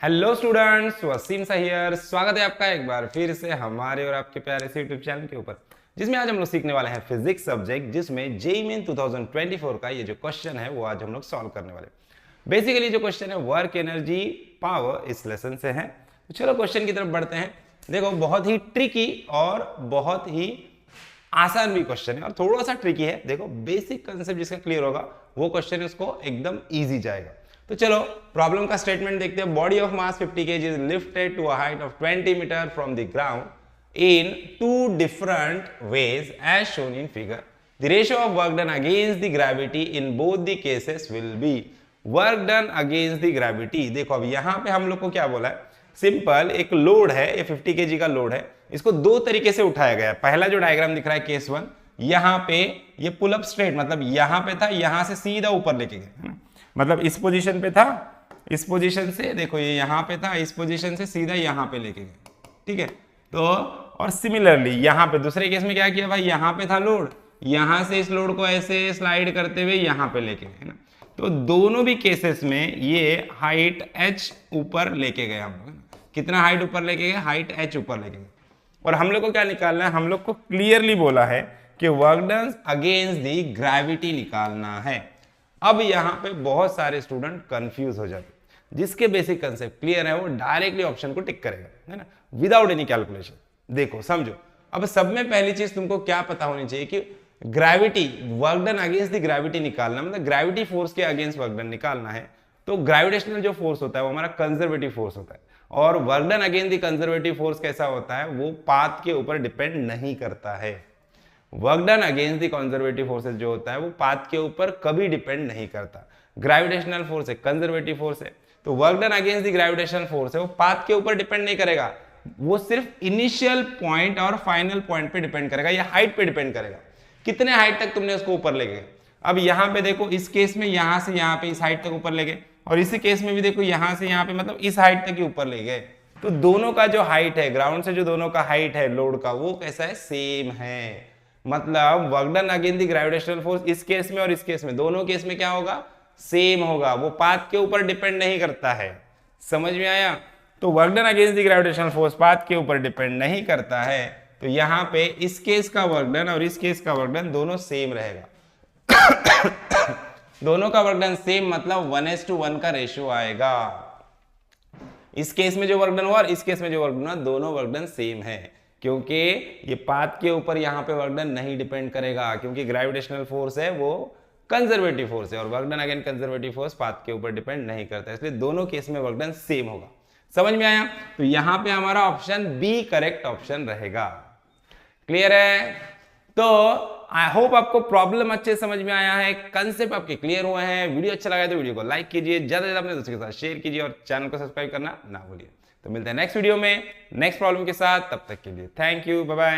Hello students, Wasim सा here. स्वागत है आपका एक बार फिर से हमारे और आपके प्यारे से यूट्यूब चैनल के ऊपर, जिसमें आज हम लोग सीखने वाले हैं फिजिक्स सब्जेक्ट, जिसमें जेईई मेन 2024 का ये जो क्वेश्चन है वो आज हम लोग सॉल्व करने वाले। बेसिकली जो क्वेश्चन है वर्क एनर्जी पावर इस लेसन से है। तो चलो क्वेश्चन की तरफ बढ़ते हैं। देखो, बहुत ही ट्रिकी और बहुत ही आसान भी क्वेश्चन है और थोड़ा सा ट्रिकी है। देखो, बेसिक कंसेप्ट जिसका क्लियर होगा वो क्वेश्चन उसको एकदम ईजी जाएगा। तो चलो प्रॉब्लम का स्टेटमेंट देखते हैं। Body of mass 50 kg is lifted to a height of 20 metre from the ground in two different ways as shown in figure. The ratio of work done against the gravity in both the cases will be. Work done against the gravity. देखो, अब यहां पे हम लोग को क्या बोला है, सिंपल एक लोड है, ये 50 kg का लोड है। इसको दो तरीके से उठाया गया है। पहला जो डायग्राम दिख रहा है केस 1, यहां पे ये पुल अप स्ट्रेट, मतलब यहां पे था, यहां से सीधा ऊपर लेके गए, मतलब इस पोजीशन पे था, इस पोजीशन से देखो ये यहां पे था, इस पोजीशन से सीधा यहां पे लेके गए। ठीक है, तो और सिमिलरली यहां पे दूसरे केस में क्या किया भाई, यहां पे था लोड, यहां से इस लोड को ऐसे स्लाइड करते हुए यहां पे लेके गए ना। तो दोनों भी केसेस में ये हाइट h ऊपर लेके गए हम लोग। कितना हाइट ऊपर लेके गए, हाइट h ऊपर लेके गए। और हम लोग को क्या निकालना है, हम लोग को क्लियरली बोला है कि work done against the gravity निकालना है। अब यहाँ पे बहुत सारे स्टूडेंट कंफ्यूज हो जाते, जिसके बेसिक कंसेप्ट क्लियर है वो डायरेक्टली ऑप्शन को टिक करेगा, है ना, विदाउट एनी कैलकुलेशन। देखो समझो, अब सब में पहली चीज तुमको क्या पता होनी चाहिए कि gravity, work done against the gravity निकालना, मतलब ग्रेविटी फोर्स के अगेंस्ट वर्क डन निकालना है। तो ग्रेविटेशनल जो फोर्स होता है वो हमारा कंजर्वेटिव फोर्स होता है, और work done against the conservative force कैसा होता है, वो पाथ के ऊपर डिपेंड नहीं करता है। Work done against the conservative forces जो होता है वो पाथ के ऊपर कभी डिपेंड नहीं करता। ग्रेविटेशनल फोर्स है, कंजर्वेटिव फोर्स है, तो work done against the gravitational force है, वो पाथ के ऊपर डिपेंड नहीं करेगा, वो सिर्फ इनिशियल पॉइंट और फाइनल पॉइंट पे डिपेंड करेगा, या हाइट पे डिपेंड करेगा, कितने हाइट तक तुमने उसको ऊपर ले गए। अब यहां पे देखो, इस केस में यहां से यहां पे इस हाइट तक ऊपर ले गए, और इसी केस में भी देखो यहां से यहां पे, मतलब इस हाइट तक ही ऊपर ले गए। तो दोनों का जो हाइट है, ग्राउंड से जो दोनों का हाइट है लोड का, वो कैसा है, सेम है। मतलब work done against the gravitational force इस केस में और इस केस में, दोनों केस में क्या होगा, सेम होगा, वो पाथ के ऊपर डिपेंड नहीं करता है। समझ में आया? तो work done against the gravitational force path के ऊपर डिपेंड नहीं करता है। तो यहां पे इस केस का वर्क डन और इस केस का वर्क डन दोनों सेम रहेगा। दोनों का वर्क डन सेम, मतलब 1:1 का रेशियो आएगा। इस केस में जो वर्क डन हुआ और इस केस में जो वर्क डन हुआ, दोनों वर्क डन सेम है, क्योंकि ये पाथ के ऊपर यहाँ पे वर्क डन नहीं डिपेंड करेगा, क्योंकि ग्रेविटेशनल फोर्स है वो कंजर्वेटिव फोर्स है, और work done again conservative force path के ऊपर डिपेंड नहीं करता, इसलिए दोनों केस में वर्क डन सेम होगा। समझ में आया? तो यहाँ पे हमारा ऑप्शन बी करेक्ट ऑप्शन रहेगा। क्लियर है? तो आई होप आपको प्रॉब्लम अच्छे समझ में आया है, कंसेप्ट आपके क्लियर हुए हैं। वीडियो अच्छा लगा तो वीडियो को लाइक कीजिए, ज्यादा से ज्यादा अपने दोस्तों के साथ शेयर कीजिए, और चैनल को सब्सक्राइब करना ना भूलिए। तो मिलते हैं नेक्स्ट वीडियो में नेक्स्ट प्रॉब्लम के साथ, तब तक के लिए थैंक यू, बाय बाय।